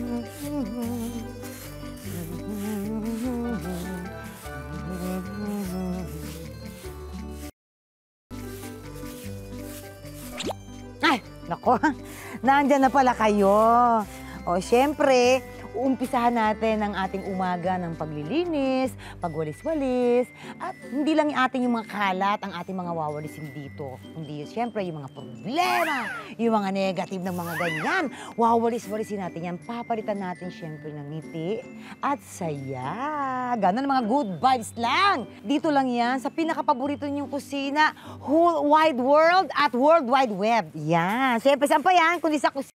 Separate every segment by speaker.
Speaker 1: Ay, nako, nandyan na pala kayo. O, syempre, uumpisahan natin ang ating umaga ng paglilinis, pagwalis-walis, at hindi lang ating yung mga kalat ang ating mga wawalisin dito. Hindi, syempre, yung mga problema, yung mga negative ng mga ganyan. Wawalis-walisin natin yan. Papalitan natin, syempre, ng ngiti at saya. Ganon, mga good vibes lang. Dito lang yan, sa pinakapaborito niyong kusina, whole wide world at world wide web. Yan. Syempre, saan pa yan? Kundi sa kusina.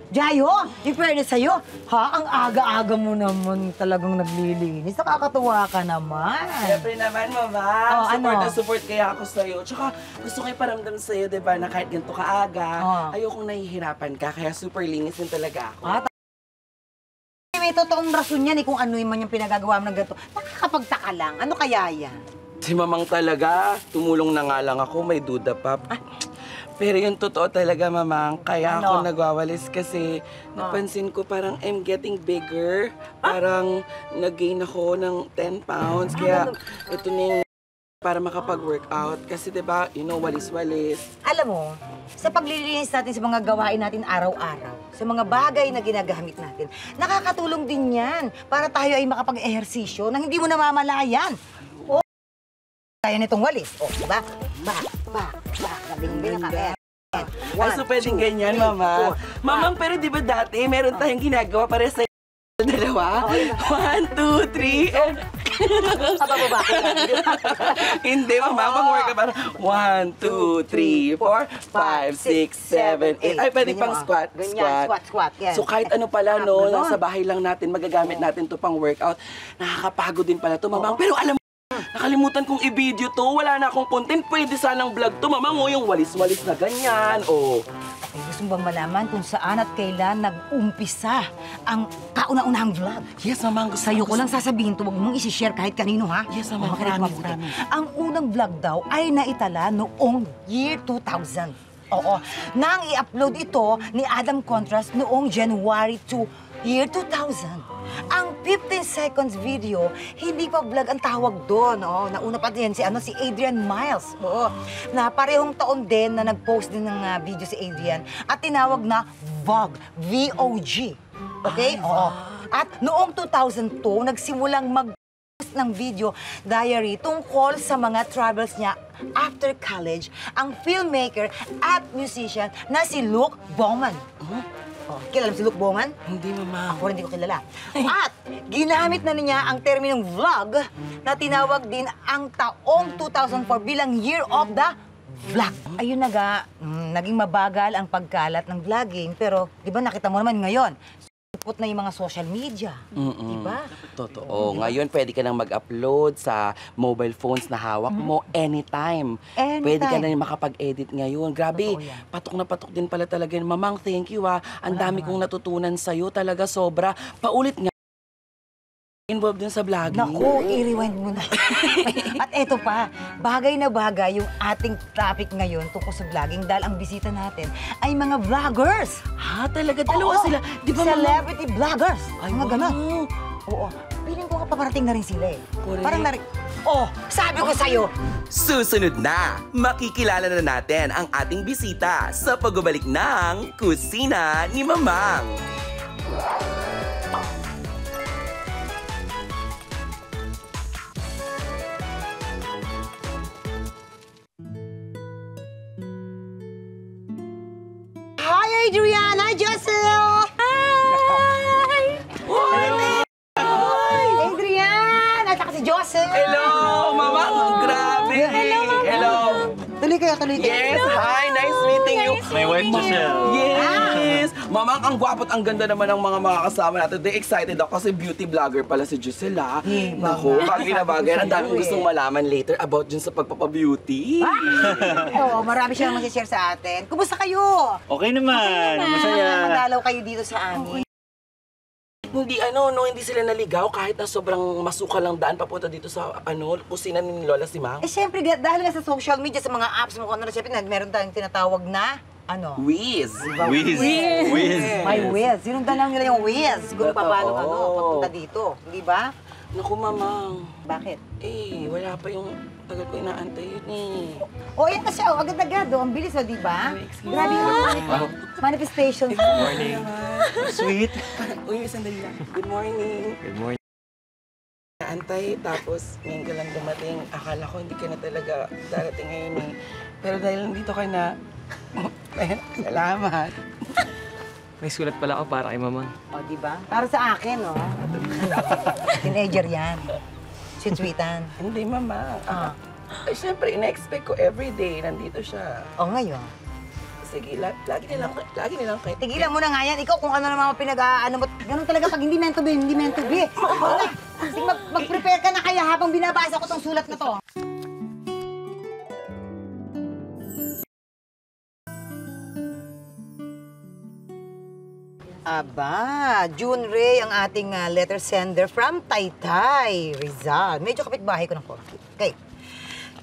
Speaker 1: Jayo, in fairness sa'yo, ha? Ang aga-aga mo naman talagang naglilinis. Nakakatuwa ka naman.
Speaker 2: Siyempre naman, Mama.
Speaker 1: Oh,
Speaker 2: support
Speaker 1: ano?
Speaker 2: na support kaya ako sa'yo. Tsaka gusto ko iparamdam sa'yo, di ba, na kahit ganito kaaga, ayokong nahihirapan ka. Kaya super linis din talaga ako.
Speaker 1: May totoong rason yan kung ano yung pinagagawa mo ng ganito. Nakakapagtaka lang. Ano kaya yan?
Speaker 2: Si Mamang talaga, tumulong na nga lang ako, may duda pa. Pero yung totoo talaga, Mamang, kaya ako nagwawalis kasi napansin ko parang I'm getting bigger. Parang nag-gain ako ng 10 pounds. Kaya ito na yung para makapag-workout. Kasi diba, you know, walis-walis.
Speaker 1: Alam mo, sa paglilinis natin sa mga gawain natin araw-araw, sa mga bagay na ginagamit natin, nakakatulong din yan para tayo ay makapag-ehersisyo nang hindi mo namamalayan. O, kaya nitong walis. O, diba? Galing-galing ka.
Speaker 2: Ay, so pwedeng ganyan, Mama. Mamang, pero di ba dati, meron tayong ginagawa para sa dalawa? 1, 2, 3, and...
Speaker 1: Pababa ko lang.
Speaker 2: Hindi, Mama. Pang-work ka para 1, 2, 3, 4, 5, 6, 7, 8. Ay, pwede pang squat.
Speaker 1: Squat.
Speaker 2: So kahit ano pala, no, nasa bahay lang natin, magagamit natin to pang workout. Nakakapagod din pala to, Mamang. Pero alam mo, nakalimutan kong i-video to. Wala na akong content. Pwede sanang vlog to, Mamang. O, yung walis-walis na ganyan. O.
Speaker 1: Ay, gusto mo bang malaman kung saan at kailan nag-umpisa ang kauna-unahang vlog?
Speaker 2: Yes, Mamang.
Speaker 1: Sa'yo ko lang sasabihin to. Huwag mong isi-share kahit kanino, ha?
Speaker 2: Yes, Mamang. Promise.
Speaker 1: Ang unang vlog daw ay naitala noong year 2000. Oo. Nang i-upload ito ni Adam Contrast noong January 2, year 2000. Ang 15 seconds video, hindi pa vlog ang tawag doon. Oh, nauna pa din si Adrian Miles. Oo. Na parehong taon din na nag-post din ng video si Adrian at tinawag na VOG. V-O-G. Okay? Oo. At noong 2002, nagsimulang mag-post ng video diary tungkol sa mga travels niya after college ang filmmaker at musician na si Luke Bowman. Oh, kilala mo si Luke Bowman?
Speaker 2: Hindi, Mama.
Speaker 1: Ako hindi ko kilala. At ginamit na niya ang terminong vlog na tinawag din ang taong 2004 bilang Year of the Vlog. Ayun naging mabagal ang pagkalat ng vlogging. Pero, di ba nakita mo naman ngayon, put na yung mga social media. Diba?
Speaker 2: Totoo. Ngayon, pwede ka nang mag-upload sa mobile phones na hawak mo anytime. Pwede ka na makapag-edit ngayon. Grabe, patok na patok din pala talaga. Mamang, thank you Ang dami kong natutunan sa'yo. Talaga sobra. Paulit nga. Involved din sa vlogging.
Speaker 1: Naku, i-rewind mo na. At eto pa, bagay na bagay yung ating topic ngayon tungkol sa vlogging dahil ang bisita natin ay mga vloggers.
Speaker 2: Ha? Talaga? Dalawa sila? Di ba,
Speaker 1: Celebrity vloggers.
Speaker 2: Ay,
Speaker 1: mga ganon. Oo. Piling ko nga paparating na rin sila eh.
Speaker 2: Correct.
Speaker 1: Parang sabi ko sa'yo.
Speaker 3: Susunod na, makikilala na natin ang ating bisita sa pagbabalik ng Kusina ni Mamang.
Speaker 1: Hi, Adrian! Hi, Josel! Hi! Adrian! At saka si Josel!
Speaker 2: Hello, Mamang! Grabe!
Speaker 1: Hello, Mama!
Speaker 2: Hello!
Speaker 1: kayo, tuloy kayo.
Speaker 2: Yes, hi! Nice meeting you!
Speaker 4: My wife, Giselle.
Speaker 2: Yes! Mamang, ang gwapo at ang ganda naman ng mga makakasama natin. Today, excited ako kasi beauty vlogger pala si Giselle, ha? Naku, bagay na bagay. Ang daming gustong malaman later about dyan sa pagpapabeauty.
Speaker 1: Oo, marami siyang mag-share sa atin. Kumusta kayo?
Speaker 4: Okay naman. Masaya.
Speaker 1: Madalaw kayo dito sa amin.
Speaker 2: Hindi sila naligaw kahit na sobrang masukal lang daan papunta dito sa, kusina ni Lola si Mang.
Speaker 1: Siyempre, dahil nga sa social media, sa mga apps mo, siyempre, meron tayong tinatawag na,
Speaker 2: Wiz!
Speaker 4: Wiz.
Speaker 1: May Wiz. Sinundan lang nila yung Wiz kung paano, pagpunta dito. Hindi ba?
Speaker 2: Naku, Mamang.
Speaker 1: Bakit?
Speaker 2: Wala pa yung tagal ko inaantay yun
Speaker 1: O, yan na siya. Agad-agad. Ang bilis, di ba? Grabe yung manifestation.
Speaker 4: Good morning. Sweet.
Speaker 2: Uy, sandali lang. Good morning.
Speaker 4: Good morning.
Speaker 2: Naantay, tapos ngayon ka lang dumating. Akala ko hindi ka na talaga darating ngayon Pero dahil nandito ka na, salamat.
Speaker 5: May sulat pala ako para kay Mamang.
Speaker 1: O, di ba? Para sa akin, no? Teenager yan. Sweet-sweetan.
Speaker 2: Hindi, Mama. Siyempre, ina-expect ko everyday. Nandito siya.
Speaker 1: O, ngayon.
Speaker 2: Sige, lagi nilang kayo.
Speaker 1: Tigilan mo na nga yan. Ikaw kung ano naman pinag-ano mo. Ganun talaga pag hindi meant to be, hindi meant to be. Sige, mag-prepare ka na kaya habang binabasa ko tong sulat na to. Aba, June Ray ang ating letter sender from Taytay, Rizal. Medyo kapitbahay ko ng konti. Okay.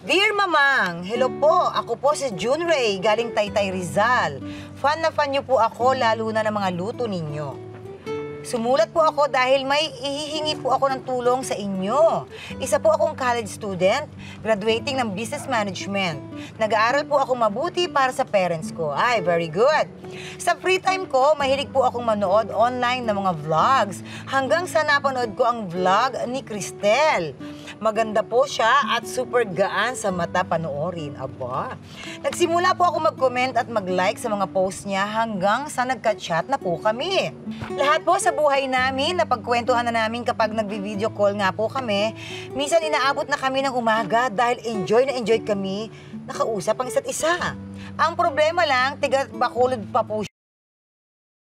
Speaker 1: Dear Mamang, hello po. Ako po si June Ray, galing Taytay, Rizal. Fan na fan niyo po ako, lalo na ng mga luto ninyo. Sumulat po ako dahil may ihihingi po ako ng tulong sa inyo. Isa po akong college student, graduating ng business management. Nag-aaral po ako mabuti para sa parents ko. Ay, very good. Sa free time ko, mahilig po akong manood online ng mga vlogs hanggang sa napanood ko ang vlog ni Cristel. Maganda po siya at super gaan sa mata panoorin. Aba. Nagsimula po ako mag-comment at mag-like sa mga post niya hanggang sa nagka-chat na po kami. Lahat po sa buhay namin, napagkwentuhan na namin kapag nagbi-video call nga po kami. Minsan inaabot na kami ng umaga dahil enjoy na enjoy kami nakausap ang isa't isa. Ang problema lang, tiga Bacolod pa po siya.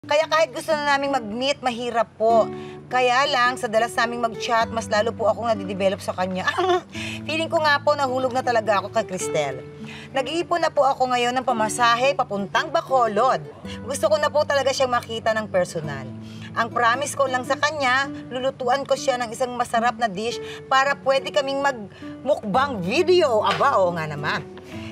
Speaker 1: Kaya kahit gusto na naming mag-meet, mahirap po. Kaya lang, sa dalas naming mag-chat, mas lalo po akong nadidevelop sa kanya. Feeling ko nga po, nahulog na talaga ako kay Cristel. Nag-iipon na po ako ngayon ng pamasahe papuntang Bacolod. Gusto ko na po talaga siyang makita ng personal. Ang promise ko lang sa kanya, lulutuan ko siya ng isang masarap na dish para pwede kaming mag-mukbang video. Aba, oo nga naman.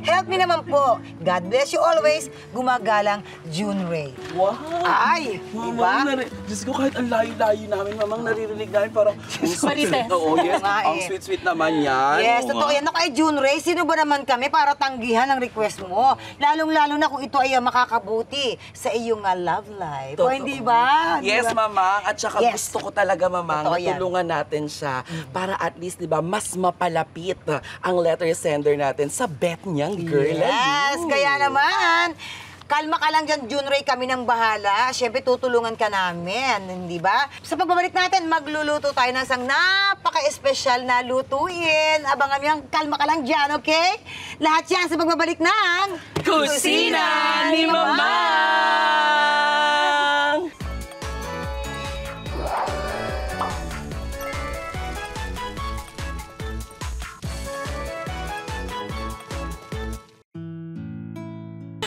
Speaker 1: Help me naman po. God bless you always. Gumagalang, June Ray.
Speaker 2: Wow!
Speaker 1: Ay, diba?
Speaker 2: Diyos ko, kahit ang layo-layo namin, Mamang, naririnig namin parang...
Speaker 6: Marites.
Speaker 2: Oo, yes.
Speaker 1: Nga
Speaker 2: Ang sweet-sweet naman yan.
Speaker 1: Yes,
Speaker 2: Oo
Speaker 1: totoo
Speaker 2: nga.
Speaker 1: yan. Naku, June Ray, sino ba naman kami para tanggihan ang request mo? Lalong-lalo na kung ito ay makakabuti sa iyong love life. O
Speaker 2: Totoo.
Speaker 1: hindi ba?
Speaker 2: Yes,
Speaker 1: Diba?
Speaker 2: Mamang. At saka
Speaker 1: Yes.
Speaker 2: gusto ko talaga, Mamang,
Speaker 1: Totoo yan.
Speaker 2: natulungan natin siya para at least, di ba, mas mapalapit ang letter sender natin sa bet niyang girl.
Speaker 1: Yes, kaya naman, kalma ka lang dyan, June Ray, kami nang bahala. Siyempre, tutulungan ka namin, hindi ba? Sa pagbabalik natin, magluluto tayo ng isang napaka-espesyal na lutuin. Abangan mo yan, kalma ka lang dyan, okay? Lahat yan sa pagbabalik ng...
Speaker 2: Kusina ni Mamang!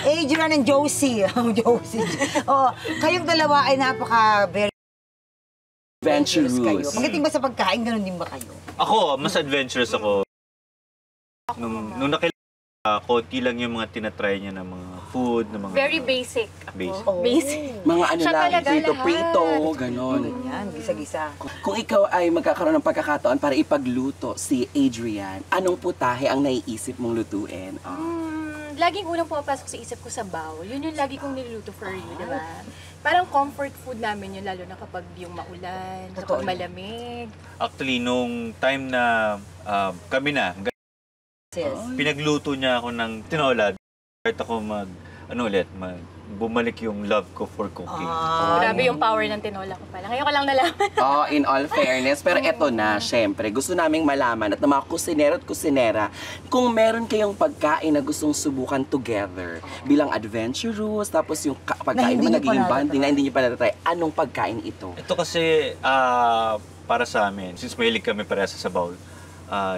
Speaker 1: Adrian and Josie. Josie. Oh, kayong dalawa ay very
Speaker 2: Adventurous.
Speaker 1: kayo. Pagdating ba sa pagkain, ganun din ba kayo?
Speaker 4: Ako, mas adventurous ako. Nung nakilala, konti lang yung mga tinatry niya ng mga food, ng mga...
Speaker 6: Very basic.
Speaker 4: Basic.
Speaker 6: Basic.
Speaker 2: Mga ano
Speaker 6: Siya
Speaker 2: lang,
Speaker 6: talaga
Speaker 2: prito-prito,
Speaker 6: lahat.
Speaker 2: ganon.
Speaker 1: Yan, gisa-gisa.
Speaker 2: Kung ikaw ay magkakaroon ng pagkakataon para ipagluto si Adrian, anong putahe ang naiisip mong lutuin?
Speaker 6: Laging unang pumapasok sa isip ko sa bowl. Yun yung lagi kong niluluto for you, di ba? Parang comfort food namin yun, lalo na kapag yung maulan,
Speaker 1: Totoo
Speaker 6: kapag
Speaker 1: yun.
Speaker 6: malamig.
Speaker 4: Actually, nung time na kami na,
Speaker 1: Yes.
Speaker 4: pinagluto niya ako ng tinola. Start ako bumalik yung love ko for cooking.
Speaker 6: Grabe yung power ng tinola ko pala. Ngayon ko lang nalaman.
Speaker 2: Oh, in all fairness. Pero eto na, syempre, gusto naming malaman at ng mga kusinero at kusinera, kung meron kayong pagkain na gustong subukan together, bilang adventurous, tapos yung pagkain mo nagiging bonding na hindi nyo pa natatry, anong pagkain ito?
Speaker 4: Ito kasi, para sa amin, since mahilig kami para sa sabaw,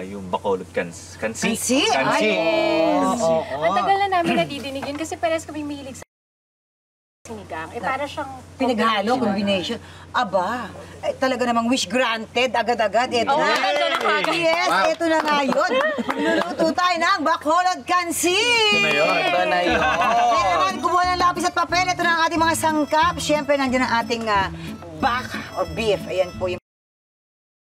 Speaker 4: yung bacolod kansi.
Speaker 1: Kansi?
Speaker 4: Kansi.
Speaker 6: Ang tagal na namin nadidinig yun kasi parehas kami mahilig sa sinigang. Para siyang
Speaker 1: Pinaghalo, combination. Aba, talaga namang wish granted, agad-agad. Ito na. Yes, ito na nga yun. Luluto tayo ng bacolod kansi.
Speaker 4: Ito na yun.
Speaker 2: Ito na yun.
Speaker 1: Kaya naman, kumuha ng lapis at papel. Ito na ang ating mga sangkap. Siyempre, nandiyan ang ating back or beef. Ayan po yung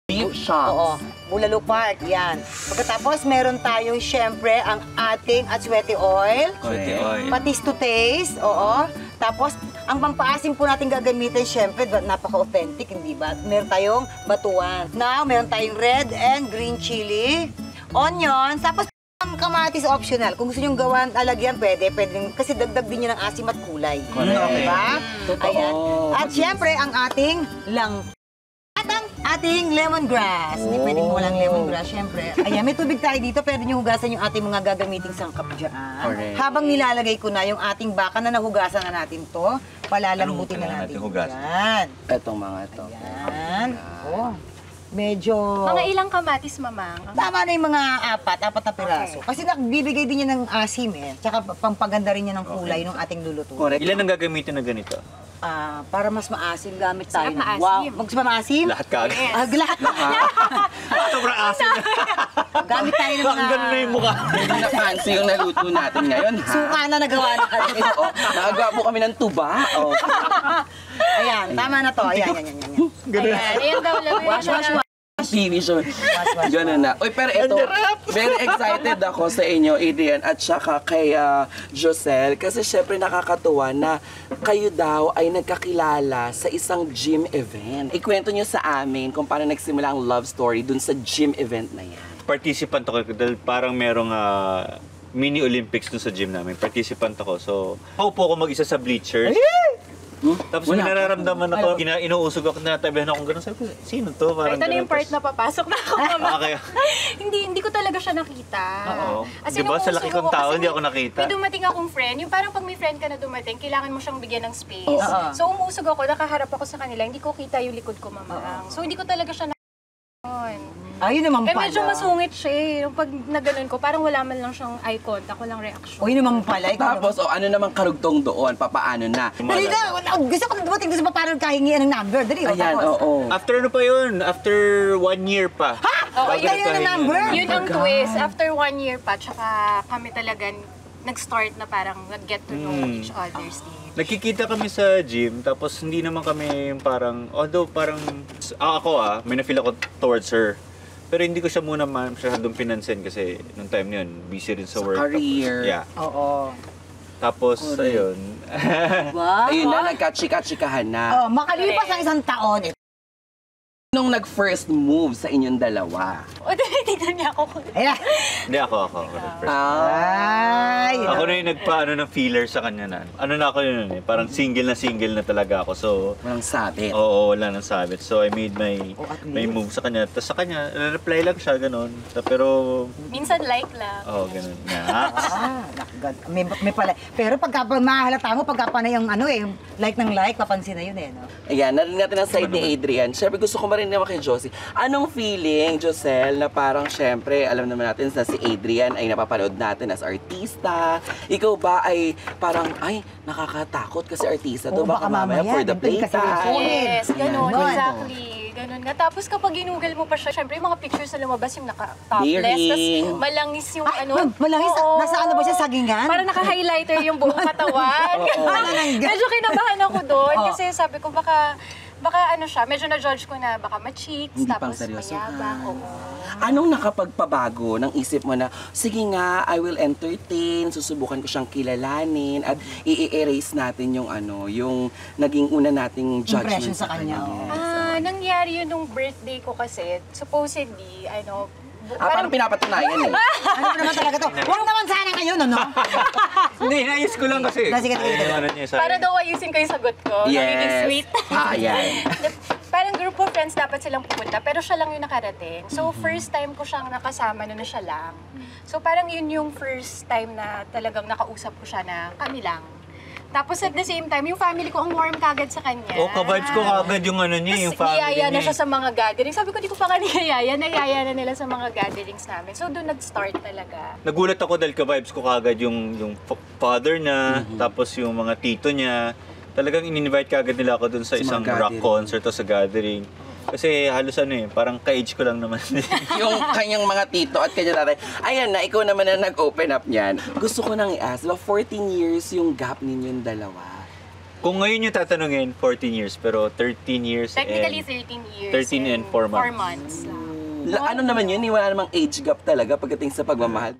Speaker 2: Beef chunks.
Speaker 1: Oo, bulalo part, yan. Pagkatapos, meron tayong siyempre ang ating atswete oil.
Speaker 4: Sweaty oil.
Speaker 1: Patis to taste, oo. Tapos, ang pampaasim po natin gagamitin, syempre, napaka-authentic, hindi ba? Meron tayong batuan. Now, meron tayong red and green chili, onions, tapos ang kamatis optional. Kung gusto nyo gawan, alagyan, pwede din. Kasi dagdag din nyo ng asim at kulay.
Speaker 2: Correct.
Speaker 1: Diba?
Speaker 2: Totoo.
Speaker 1: Ayan. At syempre, ang ating at ang ating lemongrass. Hindi pwedeng walang lemongrass, syempre. Ayan, may tubig tayo dito. Pwede nyo hugasan yung ating mga gagamiting sangkap dyan.
Speaker 2: Correct.
Speaker 1: Habang nilalagay ko na yung ating baka na nahugasan na natin to, palalambutin na natin.
Speaker 4: hugasan?
Speaker 1: Yan.
Speaker 2: Etong mga ito.
Speaker 1: Yan. Oh. Medyo...
Speaker 6: Mga ilang kamatis, mamang?
Speaker 1: Tama na yung mga apat na piraso. Kasi nagbibigay din yan ng asim eh. Tsaka pampaganda rin yan ng kulay ng ating luluto.
Speaker 2: Correct.
Speaker 4: Ilan ang gagamitin na ganito?
Speaker 1: Para mas maasim gamit tayo.
Speaker 6: Sarap maasim.
Speaker 1: Wow, mas maasim?
Speaker 4: Lahat ka.
Speaker 1: Lahat.
Speaker 4: Sobrang asin.
Speaker 1: Gamit tayo ng mga...
Speaker 4: Ganun na yung mukha.
Speaker 2: Hindi na fancy yung naluto natin ngayon, ha?
Speaker 1: Suka na nagawa na kami.
Speaker 2: Oo, nagawa po kami ng tuba. Oh.
Speaker 1: Ayan, tama na to. Ayan.
Speaker 6: Ayan daw lang.
Speaker 1: Wash.
Speaker 2: Finisher. Ganun na. Uy, pero ito, very excited ako sa inyo, Adrian, at saka kay Josel. Kasi syempre nakakatuwa na kayo daw ay nagkakilala sa isang gym event. Ikwento nyo sa amin kung paano nagsimula ang love story dun sa gym event na yan.
Speaker 4: Participant ako dahil parang merong mini Olympics dun sa gym namin. Participant ako. So, paupo ako mag-isa sa bleachers. Tapos may nararamdaman ako, inuusog ako, natabihan akong gano'n. Sabi ko, sino to? Parang
Speaker 6: Ito na yung part na papasok na ako, mama.
Speaker 4: Kaya,
Speaker 6: hindi ko talaga siya nakita.
Speaker 4: oo.
Speaker 6: As
Speaker 4: Di
Speaker 6: in,
Speaker 4: ba, sa
Speaker 6: nauusog
Speaker 4: laki kong tao,
Speaker 6: kasi
Speaker 4: hindi ako nakita.
Speaker 6: May dumating akong friend, yung parang pag may friend ka na dumating, kailangan mo siyang bigyan ng space.
Speaker 1: Oo.
Speaker 6: So umusog ako, nakaharap ako sa kanila, hindi ko kita yung likod ko, mama. So hindi ko talaga siya nakita.
Speaker 1: Ayun naman pala.
Speaker 6: Medyo masungit siya eh. Yung pag naganon ko, parang wala man lang siyang eye contact, walang reaction.
Speaker 1: O, yun naman pala.
Speaker 2: Tapos, ano namang karugtong doon? Papaano na?
Speaker 1: Dali na! Gusto ko na dumating doon sa paano kahingian ng number. Dali,
Speaker 2: Ayan, oo.
Speaker 4: After ano pa yun? After 1 year pa.
Speaker 1: Ha?
Speaker 6: Okay,
Speaker 1: Kayo ng number?
Speaker 6: Yun ang twist. After 1 year pa, tsaka kami talaga nag-start na parang nag-get to know each other's needs.
Speaker 4: Nagkikita kami sa gym, tapos hindi naman kami yung parang, although parang, may na-feel ako towards her. Pero hindi ko siya muna masyadong pinansin kasi nung time na yun, busy rin sa work.
Speaker 2: career.
Speaker 4: Tapos, yeah.
Speaker 1: Oo.
Speaker 4: Tapos, ayun.
Speaker 1: Wow.
Speaker 2: Ayun na, nagkachika-chikahan na.
Speaker 1: Makalipas ang isang taon.
Speaker 2: Nung nag-first move sa inyong dalawa?
Speaker 6: O, tinitignan niya ako.
Speaker 1: Ayan.
Speaker 4: Hindi ako.
Speaker 1: Ay.
Speaker 4: Ako na yung nagpaano ng feeler sa kanya na. Ano na ako yun eh, parang single na talaga ako. So,
Speaker 2: Walang sabit.
Speaker 4: oo, wala nang sabit. So, I made my
Speaker 1: at
Speaker 4: my move sa kanya. Tapos sa kanya, reply lang siya, ganun. Pero,
Speaker 6: Minsan like lang.
Speaker 4: ganun.
Speaker 1: Nakagad. May pala. Pero pagka mahalata mo, pagka pa na yung like ng like, papansin na yun eh. No?
Speaker 2: Ayan, narinig natin ang side ni Adrian. Siyempre, gusto ko marinig naman kay Josie. Anong feeling, Josel, na parang siyempre, alam naman natin na si Adrian ay napapanood natin as artista. Ikaw ba ay parang, nakakatakot kasi artista to.
Speaker 1: Oo,
Speaker 2: Baka mamaya for the
Speaker 1: nandun ka sa
Speaker 2: playtime.
Speaker 6: Yes, ganun,
Speaker 1: Ganon.
Speaker 6: exactly. Ganun nga. Tapos kapag ginugol mo pa siya, syempre yung mga pictures na lumabas yung naka-topless,
Speaker 2: Bearing.
Speaker 6: tapos malangis yung
Speaker 1: Malangis?
Speaker 6: Oo.
Speaker 1: Nasa ano ba siya, sagingan?
Speaker 6: Parang naka-highlighter yung buong katawan. Medyo kinabahan ako doon kasi sabi ko baka medyo na-judge ko na baka ma-cheats,
Speaker 2: Hindi pang
Speaker 6: tapos
Speaker 2: seryoso.
Speaker 6: mayabang. Oo.
Speaker 2: Anong nakapagpabago ng isip mo na, sige nga, I will entertain, susubukan ko siyang kilalanin, at i-erase natin yung yung naging una nating judgment
Speaker 1: Impression sa kanya, oo.
Speaker 2: Yes.
Speaker 6: Nangyari yun nung birthday ko kasi, supposedly,
Speaker 2: Parang pinapatunayan eh.
Speaker 1: Ano ba naman talaga to? Huwag naman sana ngayon, ano?
Speaker 4: Hindi, naayos ko lang kasi.
Speaker 1: Sige.
Speaker 4: Ano niya sa
Speaker 6: Para daw ayusin ko yung sagot ko. Magiging sweet.
Speaker 2: Yan.
Speaker 6: Parang group of friends dapat silang pupunta, pero siya lang yung nakarating. So, first time ko siyang nakasama na siya lang. So, parang yun yung first time na talagang nakausap ko siya na kami lang. Tapos at the same time, yung family ko, ang warm kagad sa kanya.
Speaker 4: ka-vibes ko kagad yung ano niya, yung family
Speaker 6: niyaya na
Speaker 4: niya.
Speaker 6: siya sa mga gatherings. Sabi ko, di ko pa nga niyaya na nila sa mga gatherings namin. So, doon nag-start talaga.
Speaker 4: Nagulat ako dahil ka-vibes ko kagad yung father na, tapos yung mga tito niya. Talagang in-invite kagad nila ako dun sa isang
Speaker 2: mga
Speaker 4: rock
Speaker 2: gathering.
Speaker 4: concert o sa gathering. Kasi halos parang ka-age ko lang naman.
Speaker 2: Yung kanyang mga tito at kanya tatay. Ayan na, ikaw naman na nag-open up niyan. Gusto ko nang i-ask, 14 years yung gap ninyong dalawa.
Speaker 4: Kung ngayon yung tatanungin, 14 years, pero 13 years
Speaker 6: Technically,
Speaker 4: and
Speaker 6: 13 years.
Speaker 4: 13 and 4 months.
Speaker 6: 4 months lang.
Speaker 2: Ano naman yun? Wala namang age gap talaga pagdating sa pagmamahal.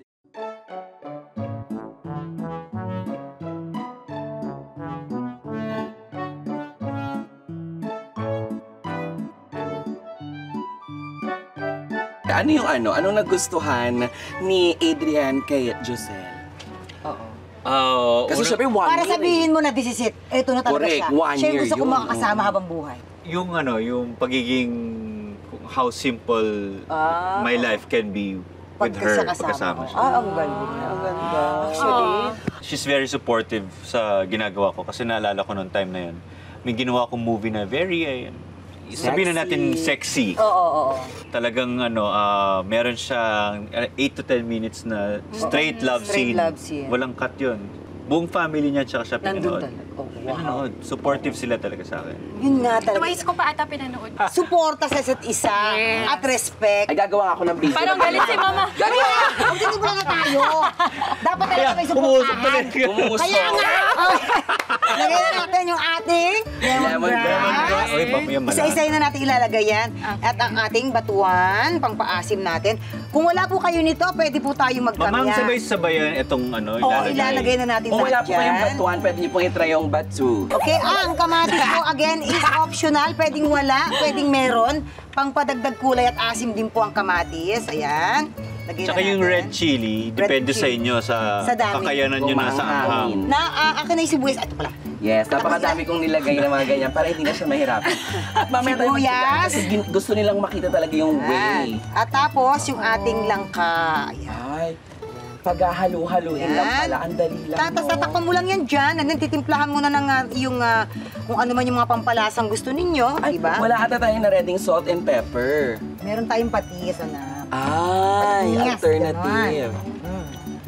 Speaker 2: Ano yung ano? Anong nagustuhan ni Adrian kay Josel? Kasi
Speaker 4: Una-
Speaker 2: syempre 1
Speaker 1: Para
Speaker 2: year
Speaker 1: sabihin mo na this is it. Ito na talaga
Speaker 2: Correct,
Speaker 1: siya.
Speaker 2: 1
Speaker 1: Siya yung
Speaker 2: year
Speaker 1: gusto ko
Speaker 2: yun.
Speaker 1: makakasama habang buhay.
Speaker 4: yung pagiging how simple my life can be with her pagkasama siya.
Speaker 1: Ang galing. Ang ganda. Actually,
Speaker 4: She's very supportive sa ginagawa ko kasi naalala ko noong time na yun. May ginawa akong movie na very, sabihin na natin sexy.
Speaker 1: oo.
Speaker 4: Talagang meron siyang 8 to 10 minutes na straight love
Speaker 1: Straight
Speaker 4: scene.
Speaker 1: love scene.
Speaker 4: Walang cut yun. Buong family niya tsaka siya
Speaker 1: Nandun
Speaker 4: pinanood.
Speaker 1: talaga. Oh, wow.
Speaker 4: Pinanood. Supportive sila talaga sa akin.
Speaker 1: Yun nga talaga.
Speaker 6: Twice ko pa ata pinanood.
Speaker 1: Suporta sa isa't isa at respect.
Speaker 2: Ay, gagawa ako ng video.
Speaker 6: Parang galit si mama.
Speaker 1: Kaya, magtitimpla na tayo. Dapat talaga may suportahan.
Speaker 2: Umuusok.
Speaker 1: Kaya nga, lagay na natin yung ating lemongrass.
Speaker 4: Oy, mamaya malaki.
Speaker 1: Isa-isayin na natin ilalagay yan. At ang ating batuan, pangpaasim natin. Kung wala po kayo nito, pwede po tayong
Speaker 4: Mamang
Speaker 1: magkamya.
Speaker 4: sabay-sabayan itong
Speaker 1: Oo, ilalagay na natin
Speaker 2: Kung wala po
Speaker 1: lahat
Speaker 2: kayong
Speaker 1: yan.
Speaker 2: batuan, pwede niyo pong itry yung batu.
Speaker 1: Okay, ang kamatis po again is optional. Pwedeng wala, pwedeng meron. Pangpadagdag kulay at asim din po ang kamatis. Ayan. Lagyan
Speaker 4: Tsaka
Speaker 1: na
Speaker 4: yung
Speaker 1: natin.
Speaker 4: red chili,
Speaker 1: Red
Speaker 4: depende sa
Speaker 1: chili.
Speaker 4: inyo sa
Speaker 1: Sa dami.
Speaker 4: kakayanan nyo
Speaker 2: Kung
Speaker 4: na sa
Speaker 2: maangin.
Speaker 4: anghang.
Speaker 1: Akin na yung sibuyas. Ito pala.
Speaker 2: Yes, napakadami kong nilagay na mga ganyan para hindi na siya mahirapan. At mamaya tayo
Speaker 1: Sibuyas.
Speaker 2: magsigaan kasi gusto nilang makita talaga yung way.
Speaker 1: Ayan. At tapos, yung ating langka. Ayan.
Speaker 2: Ay, paghahalu-haluin lang
Speaker 1: Ayan.
Speaker 2: pala, ang dali lang.
Speaker 1: Tatakpan mo lang yan dyan. And then titimplahan mo na ng yung kung ano man yung mga pampalasang gusto ninyo.
Speaker 2: Ay,
Speaker 1: Diba?
Speaker 2: wala ata tayong na reading salt and pepper.
Speaker 1: Meron tayong patis, anak.
Speaker 2: Ay,
Speaker 1: Patis,
Speaker 2: alternative.
Speaker 1: ganon.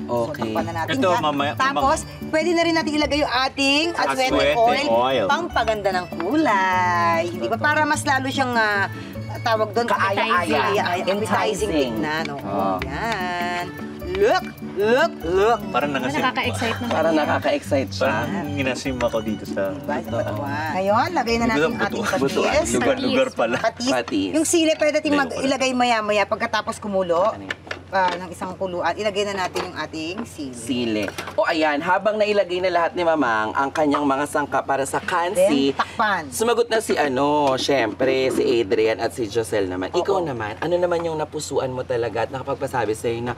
Speaker 2: Okay.
Speaker 1: So, takpan na natin
Speaker 4: Ito,
Speaker 1: yan.
Speaker 4: mamaya-
Speaker 1: Tapos, pwede na rin natin ilagay yung ating aswete
Speaker 4: Aswete
Speaker 1: oil,
Speaker 4: oil.
Speaker 1: pangpaganda ng kulay. Hindi ba? Para mas lalo siyang tawag doon.
Speaker 2: Kaaya-aya.
Speaker 1: Appetizing
Speaker 2: Enticing.
Speaker 1: tignan.
Speaker 2: Oh.
Speaker 1: Yan. Look.
Speaker 4: Parang nangasim.
Speaker 6: Nakaka-excite naman.
Speaker 2: Para nakaka-excite siya.
Speaker 4: Parang ginasim ako dito sa
Speaker 1: Diba? Sa batuan. Ngayon, lagay na natin yung ating
Speaker 2: Butuan.
Speaker 1: patis.
Speaker 4: lugar-lugar pala.
Speaker 1: Patis. Yung sili, pwede natin ilagay maya-maya pagkatapos kumulo
Speaker 2: Ano yun?
Speaker 1: ng isang kuluan. Ilagay na natin yung ating sili.
Speaker 2: Sili. O ayan, habang nailagay na lahat ni Mamang ang kanyang mga sangka para sa kansi,
Speaker 1: Then, takpan.
Speaker 2: sumagot na si syempre, si Adrian at si Josel naman. Ikaw naman, ano naman yung napusuan mo talaga at nakapagpasabi sa'yo na,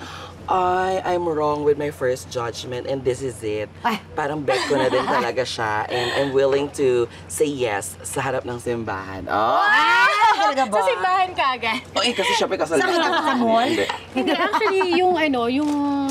Speaker 2: I'm wrong with my first judgment and this is it.
Speaker 1: Ay.
Speaker 2: Parang bet ko na din talaga siya and I'm willing to say yes sa harap ng simbahan. Oh!
Speaker 1: Talaga ba?
Speaker 6: Sa simbahan ka agad.
Speaker 2: Okay, kasi syempre kasal
Speaker 1: Saan kita sa mall?
Speaker 6: Hindi, actually, yung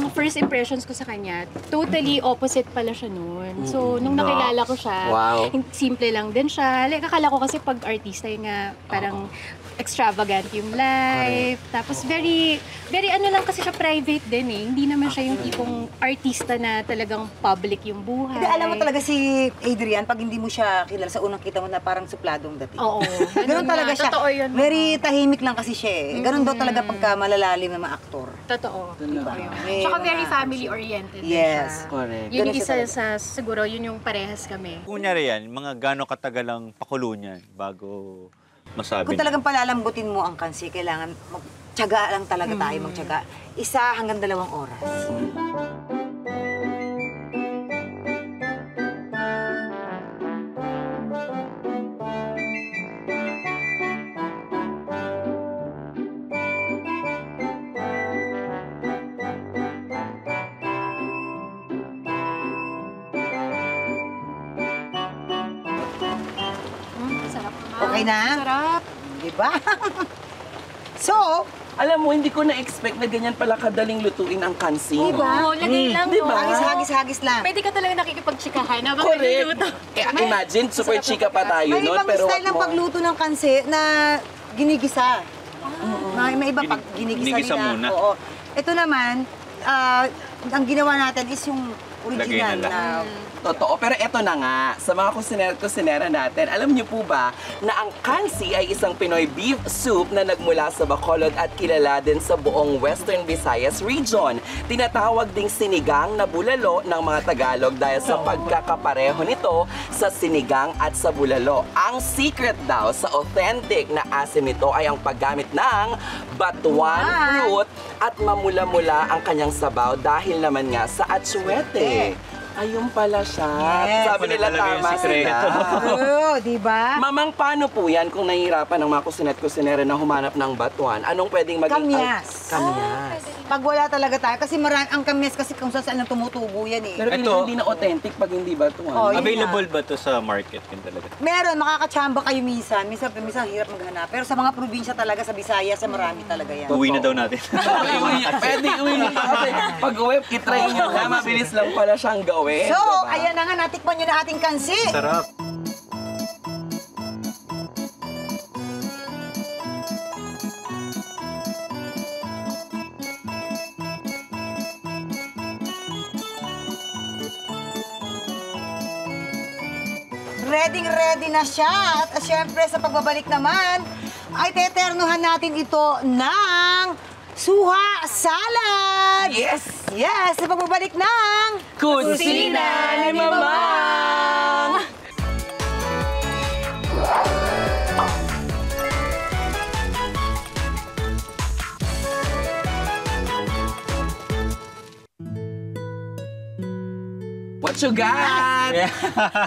Speaker 6: first impressions ko sa kanya, totally opposite pala siya noon. So, nung nakilala ko siya,
Speaker 2: Wow.
Speaker 6: simple lang din siya. Like, akala ko kasi pag artista yung nga, parang extravagant yung life. Tapos, very ano lang kasi siya private din eh. Hindi naman siya yung tipong artista na talagang public yung buhay.
Speaker 1: Hindi, alam mo talaga si Adrian, pag hindi mo siya kilala, sa unang kita mo na parang supladong dating.
Speaker 6: Oo.
Speaker 1: Ganun talaga siya.
Speaker 6: Totoo yun.
Speaker 1: Very tahimik lang kasi siya eh. Ganun daw talaga pagka malalalim na mga aktor.
Speaker 6: Totoo. Totoo yun.
Speaker 1: May
Speaker 6: Tsaka
Speaker 1: mga
Speaker 6: very
Speaker 1: action.
Speaker 6: family-oriented din
Speaker 1: Yes.
Speaker 6: siya.
Speaker 2: Correct.
Speaker 6: Yun
Speaker 1: Ganun
Speaker 6: yung
Speaker 1: siya
Speaker 6: isa sa, siguro, yun yung parehas kami.
Speaker 4: Kunyari yan, mga gano'ng katagal ang pakulo niyan bago masabi
Speaker 1: Kung
Speaker 4: na.
Speaker 1: talagang palalambutin mo ang kansi, kailangan magtiyaga lang talaga tayo magtiyaga. 1 hanggang 2 oras. Okay na?
Speaker 6: Sarap.
Speaker 1: Diba? So,
Speaker 2: Alam mo, hindi ko na-expect na ganyan pala kadaling lutuin ang kansi.
Speaker 1: Diba?
Speaker 6: Oo, lagay lang,
Speaker 2: Diba?
Speaker 6: no?
Speaker 1: hagis-hagis lang.
Speaker 6: Pwede ka talaga nakikipagtsikahan habang
Speaker 2: Correct.
Speaker 6: nagluluto.
Speaker 2: Imagine, super chika pa tayo
Speaker 1: May
Speaker 2: nun.
Speaker 1: ibang
Speaker 2: Pero
Speaker 1: style ng pagluto ng kansi na ginigisa. May iba pag ginigisa
Speaker 4: Ginigisa
Speaker 1: nila.
Speaker 4: muna.
Speaker 1: Oo. Ito naman, ang ginawa natin is yung
Speaker 4: Lagay
Speaker 1: original
Speaker 4: na lang.
Speaker 1: na
Speaker 2: Totoo, pero eto na nga, sa mga kusinera natin, alam niyo po ba na ang kansi ay isang Pinoy beef soup na nagmula sa Bacolod at kilala din sa buong Western Visayas region. Tinatawag ding sinigang na bulalo ng mga Tagalog dahil sa pagkakapareho nito sa sinigang at sa bulalo. Ang secret daw sa authentic na asim nito ay ang paggamit ng batuan fruit at mamula-mula ang kanyang sabaw dahil naman nga sa atsuete. Ayun pala siya.
Speaker 1: Yes.
Speaker 2: Sabi nila
Speaker 4: Wala talaga yung
Speaker 2: tama
Speaker 4: sikreto.
Speaker 2: sila.
Speaker 1: Oo, di ba?
Speaker 2: Mamang, paano po yan kung nahihirapan ng mga kusinera na humanap ng batuan? Anong pwedeng maging...
Speaker 1: Kamyas.
Speaker 2: Kamyas.
Speaker 1: Pag wala talaga tayo, kasi ang kamyas kasi kung saan lang tumutubo yan eh.
Speaker 2: Pero
Speaker 4: Ito-
Speaker 2: hindi na authentic pag hindi batuan.
Speaker 1: Oh, yun
Speaker 4: Available ba to sa market? Yun talaga.
Speaker 1: Meron, makakachamba kayo minsan. Minsan hirap maghanap. Pero sa mga probinsya talaga, sa Visayas, marami talaga yan.
Speaker 4: Uwi na daw natin.
Speaker 2: Pwede uwi nyo kasi pag uwi, itry nyo na. Mabilis lang pala siyang gawin.
Speaker 1: So,
Speaker 2: diba?
Speaker 1: ayan na nga, natikman nyo na ating kansi.
Speaker 4: Sarap.
Speaker 1: Ready na siya. At syempre, sa pagbabalik naman, ay teternuhan natin ito ng suha salad.
Speaker 2: Yes!
Speaker 1: Yes, sa pagbabalik ng
Speaker 2: Kusina ni Mamang! What you got?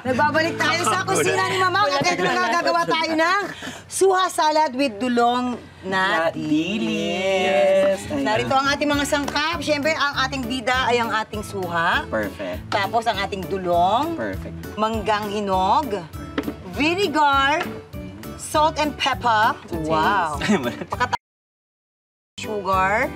Speaker 1: Nagbabalik tayo sa kusina ni Mamang. At ito na gagawa tayo ng suha salad with dulong na
Speaker 2: dilis. Ayan.
Speaker 1: Narito ang ating mga sangkap. Siyempre, ang ating bida ay ang ating suha.
Speaker 2: Perfect.
Speaker 1: Tapos ang ating dulong,
Speaker 2: Perfect.
Speaker 1: manggang hinog, vinegar, salt and pepper. Wow. Sugar,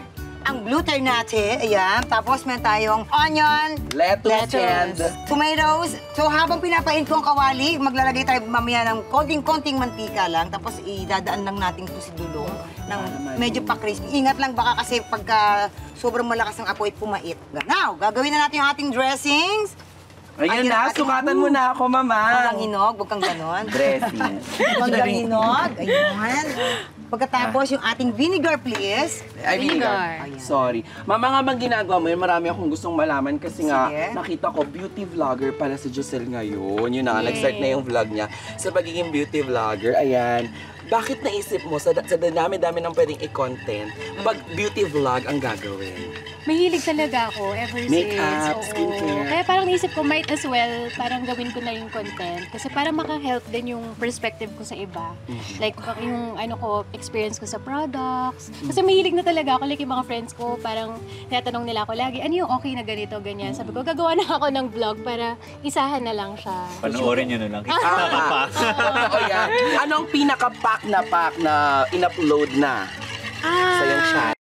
Speaker 1: ang glutinate, ayan. Tapos meron tayong onion,
Speaker 2: Lettuce and...
Speaker 1: tomatoes. So habang pinapain ko ang kawali, maglalagay tayo mamaya ng konting-konting mantika lang. Tapos idadaan lang natin ito si dulong ng medyo pa-crispy. Ingat lang baka kasi pagka sobrang malakas ang apoy, pumait. Now, gagawin na natin yung ating dressings.
Speaker 2: Ayan na, sukatan mo na ako,
Speaker 1: Manggang
Speaker 2: Mama.
Speaker 1: hinog, huwag kang ganon.
Speaker 2: Dressing.
Speaker 1: Manggang hinog, ayun. Pagkatapos yung ating vinegar, please.
Speaker 2: Ay, vinegar.
Speaker 1: Ayan.
Speaker 2: Sorry. Mama nga bang ginagawa mo yun? Marami akong gustong malaman kasi nga
Speaker 1: Sige.
Speaker 2: nakita ko beauty vlogger pala si Giselle ngayon. Yun na, nag-start na yung vlog niya. Sa pagiging beauty vlogger, ayan. Bakit naisip mo sa dami-dami ng pwedeng i-content, pag beauty vlog ang gagawin?
Speaker 6: Mahilig talaga ako ever
Speaker 2: Makeup,
Speaker 6: since.
Speaker 2: skincare.
Speaker 6: Kaya parang naisip ko, might as well, parang gawin ko na yung content. Kasi parang maka-help din yung perspective ko sa iba. Like, yung experience ko sa products. Kasi mahilig na talaga ako. Like, yung mga friends ko, parang tinatanong nila ako lagi, ano yung okay na ganito, ganyan. Sabi ko, gagawa na ako ng vlog para isahan na lang siya.
Speaker 4: Panoorin nyo na lang. Kita ka pa.
Speaker 2: Totoo yan. Anong pinaka-pack na in-upload na sa yung chat?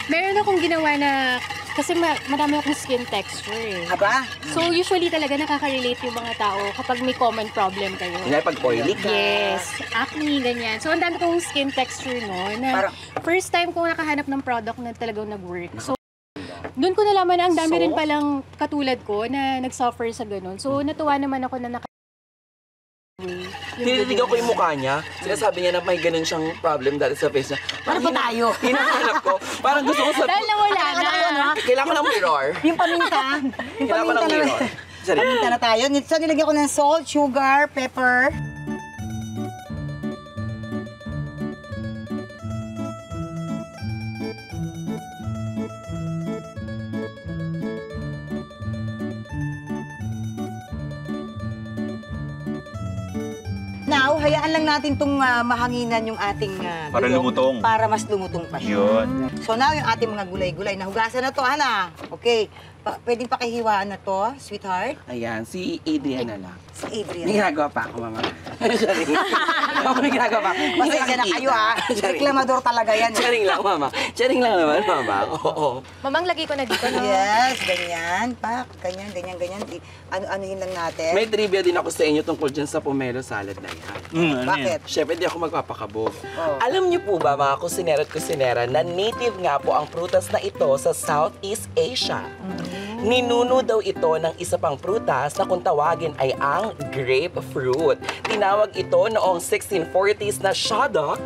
Speaker 6: Meron akong ginawa na, kasi marami akong skin texture eh.
Speaker 1: Aba?
Speaker 6: So, usually talaga nakaka-relate yung mga tao kapag may common problem kayo.
Speaker 2: Kanya pag oily ka.
Speaker 6: Yes, acne, ganyan. So, ang dami kong skin texture no, na first time kong nakahanap ng product na talagang nag-work. So, doon ko nalaman na ang dami rin palang katulad ko na nag-suffer sa ganun. So, natuwa naman ako na
Speaker 2: Tinitigan ko yung mukha niya. Sinasabi niya na may ganun siyang problem dati sa face niya.
Speaker 1: Ano pa tayo?
Speaker 2: Hinahanap ko. Parang gusto ko sa...
Speaker 6: Dahil nawala na.
Speaker 2: Kailangan ko ng mirror.
Speaker 1: Yung paminta. Yung
Speaker 2: Kailangan ko ng
Speaker 1: paminta na.
Speaker 2: mirror. Sorry.
Speaker 1: Paminta na tayo. So, nilagyan ko ng salt, sugar, pepper. Now, hayaan lang natin itong mahanginan yung ating
Speaker 4: Para
Speaker 1: dulong
Speaker 4: lumutong.
Speaker 1: Para mas lumutong pa siya.
Speaker 4: Yun.
Speaker 1: So now, yung ating mga gulay-gulay. Nahugasan na to, Ana. Okay. Pwedeng pakihiwaan na to, sweetheart?
Speaker 2: Ayan, si Adrian na lang.
Speaker 1: Si Adrian.
Speaker 2: May ginagawa pa ako, mama. Charing. May ginagawa pa.
Speaker 1: Pasensya na kayo, ha? Reklamador talaga yan.
Speaker 2: Charing lang, mama. Charing lang naman, mama. Oo.
Speaker 6: Mamang, lagay ko na dito, no?
Speaker 1: Yes, ganyan, pak. Ganyan. Ano-anuhin lang natin.
Speaker 2: May trivia din ako sa inyo tungkol dyan sa pomelo salad na yan.
Speaker 4: Ano
Speaker 1: Bakit?
Speaker 2: Siyempre, di ako magpapakabog.
Speaker 1: Oh.
Speaker 2: Alam niyo po ba, mga kusinera at kusinera, na native nga po ang prutas na ito sa Southeast Asia. Ninuno daw ito ng isa pang prutas na kung tawagin ay ang grapefruit. Tinawag ito noong 1640s na shaddock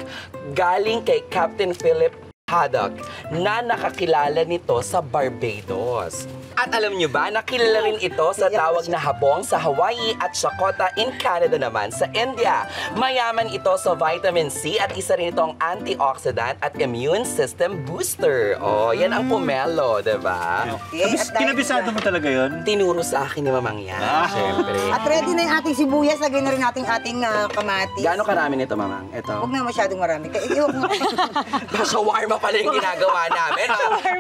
Speaker 2: galing kay Captain Philip Haddock na nakakilala nito sa Barbados. At alam nyo ba, nakilala rin ito sa tawag na habong sa Hawaii at Shakota in Canada naman sa India. Mayaman ito sa vitamin C at isa rin itong antioxidant at immune system booster. Oh, yan ang pomelo, diba?
Speaker 1: Okay, at dahil
Speaker 4: Kinabisado mo talaga yun?
Speaker 2: Tinuro sa akin ni Mamang yan. Siyempre.
Speaker 1: At ready na yung ating sibuyas. Lagay na rin natin ating kamatis.
Speaker 2: Gaano karami nito, Mamang? Ito.
Speaker 1: Huwag na masyadong marami.
Speaker 2: Shawarma pala yung ginagawa namin.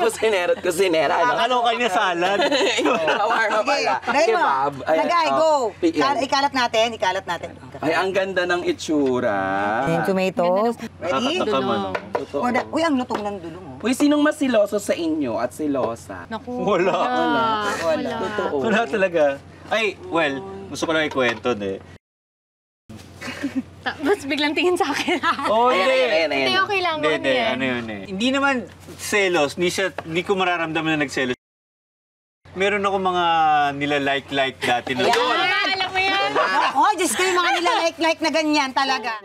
Speaker 2: Kusinera at kusinera. Ano?
Speaker 4: Nakaloka niya salad.
Speaker 2: Shawarma pala.
Speaker 1: Dahil mo.
Speaker 2: Kebab. Ayan,
Speaker 1: Lagay,
Speaker 2: oh.
Speaker 1: go.
Speaker 2: Yan.
Speaker 1: Ikalat natin.
Speaker 2: Ay, ang ganda ng itsura.
Speaker 1: Yung tomatoes. Ready?
Speaker 4: Nakakatakaman.
Speaker 2: Totoo.
Speaker 1: Uy, ang lutong ng dulong, oh.
Speaker 2: Uy, sinong mas siloso sa inyo at silosa?
Speaker 6: Naku.
Speaker 4: Wala.
Speaker 6: Wala.
Speaker 2: Totoo.
Speaker 4: Wala talaga. Ay, well, gusto ko lang ikwento, eh.
Speaker 6: Tapos biglang tingin sa akin.
Speaker 4: Oh,
Speaker 2: Ayan, ayan, ayan,
Speaker 6: Hindi,
Speaker 2: ayan.
Speaker 6: okay lang.
Speaker 4: Hindi, ano yun eh. Hindi naman selos, hindi ko mararamdaman na nagselos. Meron ako mga nila-like dati na.
Speaker 6: Alam mo yan.
Speaker 1: Oh, Diyos ko, yung mga nila-like na ganyan talaga.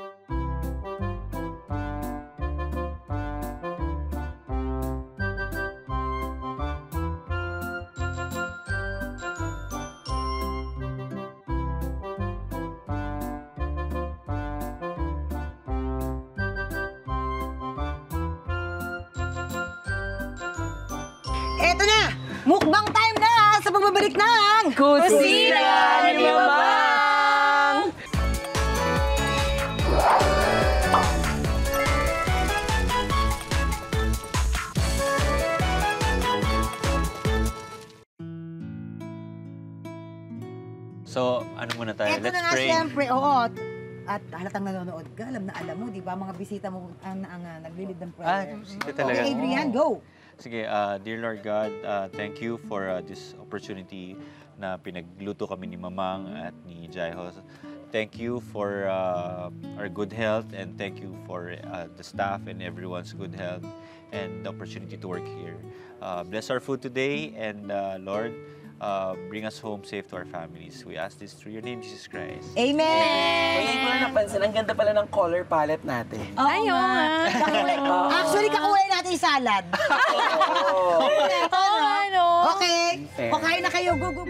Speaker 1: Eto na! Mukbang time na sa pagbabalik ng
Speaker 2: Kusina ni Mamang!
Speaker 4: So, ano muna tayo?
Speaker 1: Eto
Speaker 4: Let's
Speaker 1: na nga
Speaker 4: pray.
Speaker 1: siyempre, oo. At halatang nanonood ka, alam mo, di ba? Mga bisita mo ang naglilid ng prayer.
Speaker 4: Sige talaga.
Speaker 1: Okay, Adrian, go!
Speaker 4: Sige, dear Lord God, thank you for this opportunity na pinagluto kami ni Mamang at ni Jaihos. Thank you for our good health and thank you for the staff and everyone's good health and the opportunity to work here. Bless our food today and Lord, bring us home safe to our families. We ask this through your name, Jesus Christ.
Speaker 1: Amen!
Speaker 2: Ngayon ko na napansin, ang ganda pala ng color palette natin.
Speaker 6: Ay, oo nga.
Speaker 1: Actually, kakulay natin yung salad.
Speaker 6: Oo, ano.
Speaker 1: Okay.
Speaker 2: Fair.
Speaker 1: O, kain na kayo. Go, go.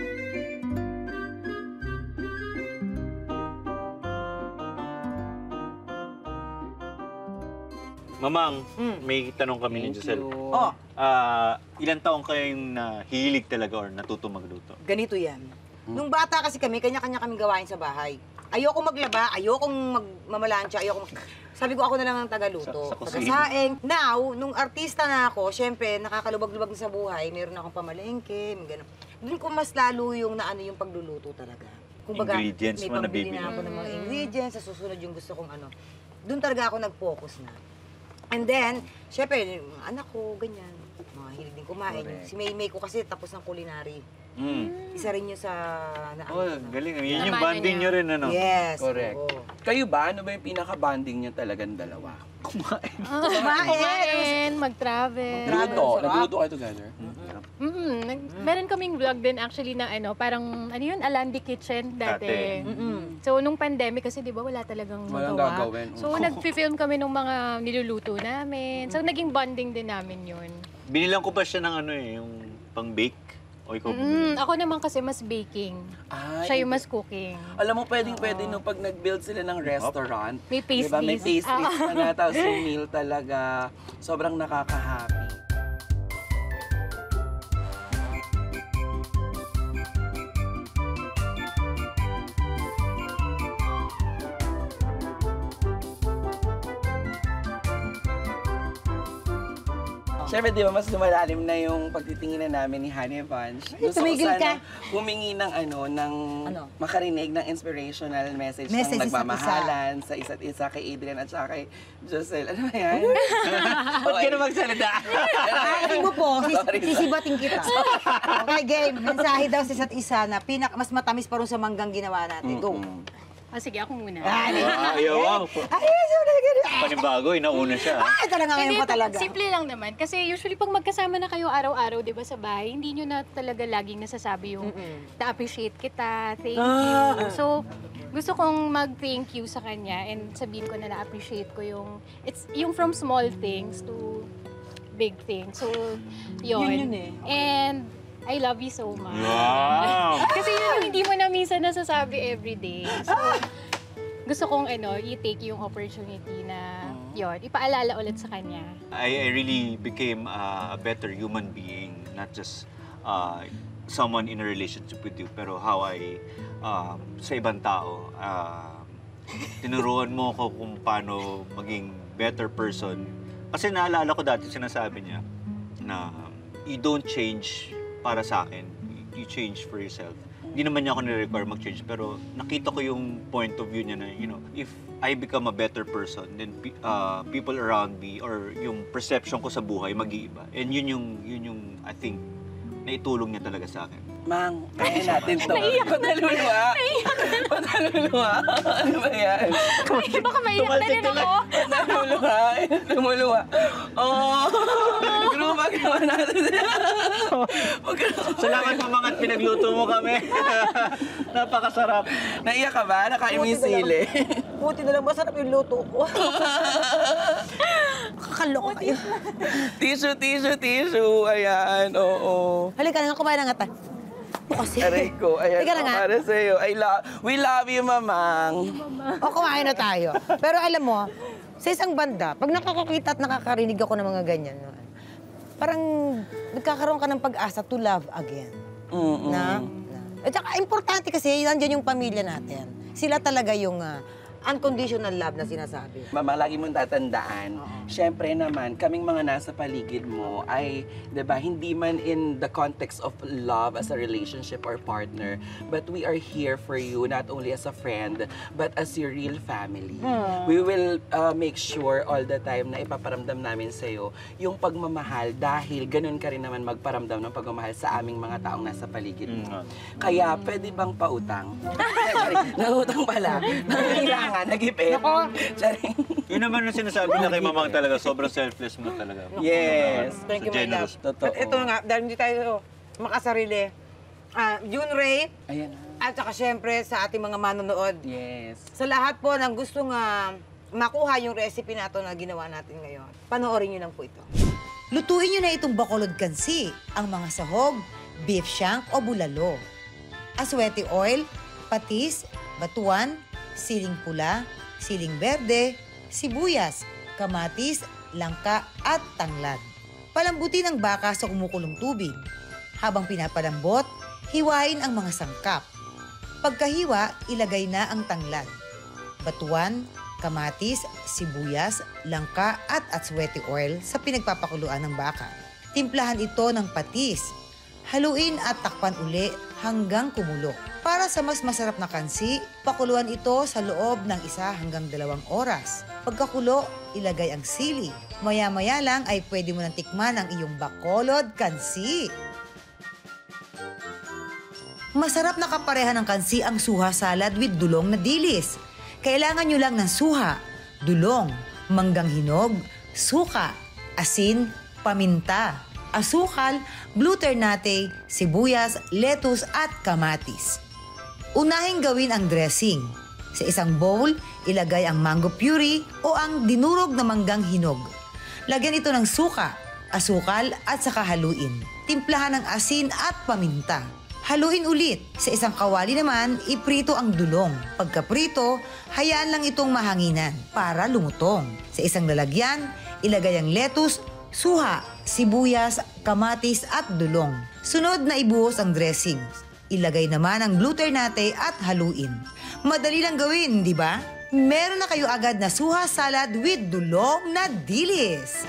Speaker 4: Mamang, may tanong kami ni Giselle.
Speaker 1: Oh,
Speaker 4: Ilan taong kayong nahilig talaga or natuto magluto?
Speaker 1: ganito yan. Nung bata kasi kami, kanya-kanya kami gawain sa bahay. Ayoko maglaba, ayokong magmamalansya, Sabi ko ako na lang ang tagaluto.
Speaker 4: Sa kusina.
Speaker 1: Pagkasaing. Now, nung artista na ako, syempre, nakakalubag-lubag na sa buhay, meron akong pamalengke, may ganun. Doon ko mas lalo yung naano yung pagluluto talaga. Kumbaga,
Speaker 4: Ingredients
Speaker 1: may
Speaker 4: mo na
Speaker 1: pambili
Speaker 4: bibili.
Speaker 1: na ako ng mga ingredients, sa susunod yung gusto kong ano. Doon talaga ako nag-focus na. And then, syempre, yung anak ko, ganyan. Mga hilig din kumain.
Speaker 2: Correct.
Speaker 1: Si Maymay ko kasi tapos ng culinary. Isa rin yun sa
Speaker 4: Oh, galing. Yun yung
Speaker 6: Namano
Speaker 4: bonding
Speaker 6: niya.
Speaker 4: nyo rin, ano?
Speaker 1: Yes.
Speaker 2: Correct.
Speaker 1: oo.
Speaker 2: Kayo ba? Ano ba yung pinaka-bonding niyo talagang dalawa?
Speaker 1: Kumain!
Speaker 6: Mag-travel.
Speaker 2: Luto.
Speaker 1: sarap.
Speaker 2: Nagluto kayo together?
Speaker 6: Meron kaming vlog din actually na parang, Alandi Kitchen dati. So, nung pandemic kasi, di ba, wala talagang
Speaker 2: Walang
Speaker 6: magawa.
Speaker 2: gagawin.
Speaker 6: So, nag-film kami ng mga niluluto namin. So, naging bonding din namin yun.
Speaker 4: Binilang ko pa siya ng yung pang-bake. O ikaw bumili?
Speaker 6: Ako naman kasi mas baking.
Speaker 2: Ay,
Speaker 6: Siya yung mas cooking.
Speaker 2: Alam mo, pwedeng no, pag nag-build sila ng restaurant,
Speaker 6: May pastries.
Speaker 2: diba, may pastries pa na, tapos yung meal talaga, sobrang nakaka-happy. Siyempre, di ba, mas lumalalim na yung pagtitinginan namin ni Honey Bunch. Gusto ko
Speaker 1: tumigil ka.
Speaker 2: sana humingi ng makarinig ng inspirational message ng
Speaker 1: Message
Speaker 2: nagmamahalan sa isa't isa kay Adrian at saka kay Josel. Ano ba yan?
Speaker 4: Ba't ka na magsalita?
Speaker 1: Ay mo po,
Speaker 2: Sorry.
Speaker 1: sisibating kita. Okay, game. Mensahe daw sa isa't isa na mas matamis pa rin sa manggang ginawa natin. Go.
Speaker 6: Sige, ako muna.
Speaker 4: Ayaw. Panibago, inauna siya.
Speaker 1: Ay, talaga ngayon
Speaker 6: Hindi,
Speaker 1: pa talaga.
Speaker 6: simple lang naman. Kasi usually pag magkasama na kayo araw-araw, di ba, sa bahay, hindi nyo na talaga laging nasasabi yung na-appreciate kita, thank you. So, gusto kong mag-thank you sa kanya and sabihin ko na na-appreciate ko yung from small things to big things. So, yun. And I love you so much.
Speaker 4: Wow!
Speaker 6: Kasi yun yung hindi mo na minsan nasasabi everyday. So, gusto kong i-take yung opportunity na yun, ipaalala ulit sa kanya.
Speaker 4: I really became a better human being, not just someone in a relationship with you, pero how I, sa ibang tao, tinuruan mo ko kung paano maging better person. Kasi naalala ko dati sinasabi niya na you don't change para sa akin, you change for yourself. Hindi naman niya ako nire-require mag-change, pero nakita ko yung point of view niya na, if I become a better person, then people around me or yung perception ko sa buhay mag-iiba. And yun yung I think, naitulong niya talaga sa akin.
Speaker 2: Mang, kaya natin to. Padaluluwa. Padaluluwa. Ano ba yan?
Speaker 6: Ay, baka maiyak na rin ako.
Speaker 2: Padaluluwa. Lumuluwa. Oh, grupa ginawa natin.
Speaker 4: Salamat po mga pinagluto mo kami. Napakasarap.
Speaker 2: Naiyak ka ba? Nakain mo yung sili.
Speaker 1: Buti na lang, masarap yung luto ko. Kakaloko kayo.
Speaker 2: Tissue. Ayan, oo.
Speaker 1: Halika na nga, kumain na nga tayo. Kasi.
Speaker 2: Aray ko, ayan,
Speaker 1: Halika na nga.
Speaker 2: para sa'yo. We love you, Mamang.
Speaker 1: O, kumain na tayo. Pero alam mo, sa isang banda, pag nakakakita at nakakarinig ako ng mga ganyan, parang nagkakaroon ka ng pag-asa to love again. At saka, importante kasi, nandiyan yung pamilya natin. Sila talaga yung unconditional love na sinasabi.
Speaker 2: Mama, lagi mong tatandaan, syempre naman, kaming mga nasa paligid mo ay, di ba, hindi man in the context of love as a relationship or partner, but we are here for you, not only as a friend, but as your real family. We will make sure all the time na ipaparamdam namin sa'yo yung pagmamahal dahil ganun ka rin naman magparamdam ng pagmamahal sa aming mga taong nasa paligid mo. Kaya, pwede bang pautang? Nautang pala. Nangailangan. Nag-ipit. Charing.
Speaker 4: Yun naman yung sinasabi na kay Mamang talaga, sobrang selfless mo talaga.
Speaker 2: Yes.
Speaker 1: Thank you, my love.
Speaker 2: Totoo.
Speaker 1: At ito nga, dahil hindi tayo makasarili, June Ray,
Speaker 2: Ayan.
Speaker 1: at saka syempre sa ating mga manonood.
Speaker 2: Yes.
Speaker 1: Sa lahat po ng gustong makuha yung recipe na ito na ginawa natin ngayon, panoorin nyo lang po ito. Lutuin nyo na itong bacolod kansi, ang mga sahog, beef shank o bulalo. Aswete oil, patis, batuan, siling pula, siling berde, sibuyas, kamatis, langka at tanglad. Palambutin ang baka sa kumukulong tubig. Habang pinapalambot, hiwain ang mga sangkap. Pagkahiwa, ilagay na ang tanglad. Batuan, kamatis, sibuyas, langka at aswete oil sa pinagpapakuluan ng baka. Timplahan ito ng patis. Haluin at takpan uli hanggang kumulo. Para sa mas masarap na kansi, pakuluan ito sa loob ng 1 hanggang 2 oras. Pagkakulo, ilagay ang sili. Maya-maya lang ay pwede mo nang tikman ang iyong bacolod kansi. Masarap na kapareha ng kansi ang suha salad with dulong na dilis. Kailangan nyo lang ng suha, dulong, manggang hinog, suka, asin, paminta, asukal, blue ternate, sibuyas, lettuce at kamatis. Unahing gawin ang dressing. Sa isang bowl, ilagay ang mango puree o ang dinurog na manggang hinog. Lagyan ito ng suka, asukal at saka haluin. Timplahan ng asin at paminta. Haluin ulit. Sa isang kawali naman, iprito ang dulong. Pagkaprito, hayaan lang itong mahanginan para lumutong. Sa isang lalagyan, ilagay ang lettuce, suha, sibuyas, kamatis at dulong. Sunod na ibuhos ang dressing. Ilagay naman ang blue ternate at haluin. Madali lang gawin, di ba? Meron na kayo agad na suha salad with dulong na dilis.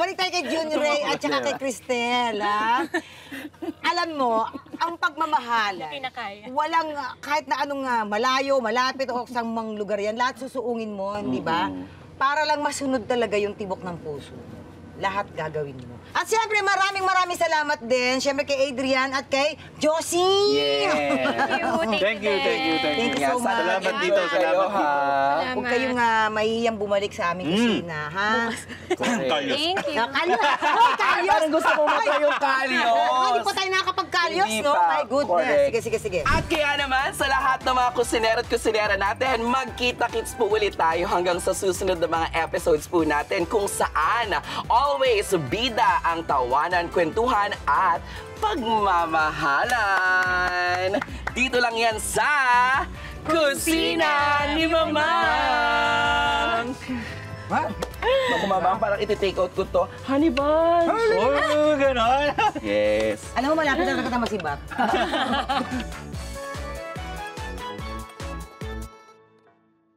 Speaker 1: balik tayo kay June Ray at saka kay Cristel, ha? Alam mo, ang pagmamahalan,
Speaker 6: Kinakaya.
Speaker 1: walang kahit na anong malayo, malapit o sa mang lugar yan, lahat susuungin mo, di ba? Para lang masunod talaga yung tibok ng puso. Lahat gagawin mo. At siyempre, maraming salamat din. Siyempre kay Adrian at kay Josie!
Speaker 4: Thank you.
Speaker 1: Thank you so much.
Speaker 4: Salamat dito, salamat dito.
Speaker 1: Huwag kayong mahihiyang bumalik sa aming kusina, ha?
Speaker 4: Kalyos.
Speaker 6: Thank you.
Speaker 1: Kalyos! Oh, kalyos!
Speaker 2: Parang gusto mo matry yung kalyos.
Speaker 1: Hindi pa tayo nakakapag-kalyos,
Speaker 2: Hindi
Speaker 1: no?
Speaker 2: pa.
Speaker 1: My goodness.
Speaker 2: Correct.
Speaker 1: Sige.
Speaker 2: At kaya naman, sa lahat ng mga kusinero at kusinera natin, magkita-kits po ulit tayo hanggang sa susunod na mga episodes po natin kung saan always bida ang tawanan, kwentuhan at pagmamahalan. Dito lang yan sa Kusina ni Mamang! Ha? Naku, Mamang, parang iti-take out ko to. Honey buns!
Speaker 4: Oh, ganon.
Speaker 2: Yes.
Speaker 1: Alam mo, malapit na kita masibat.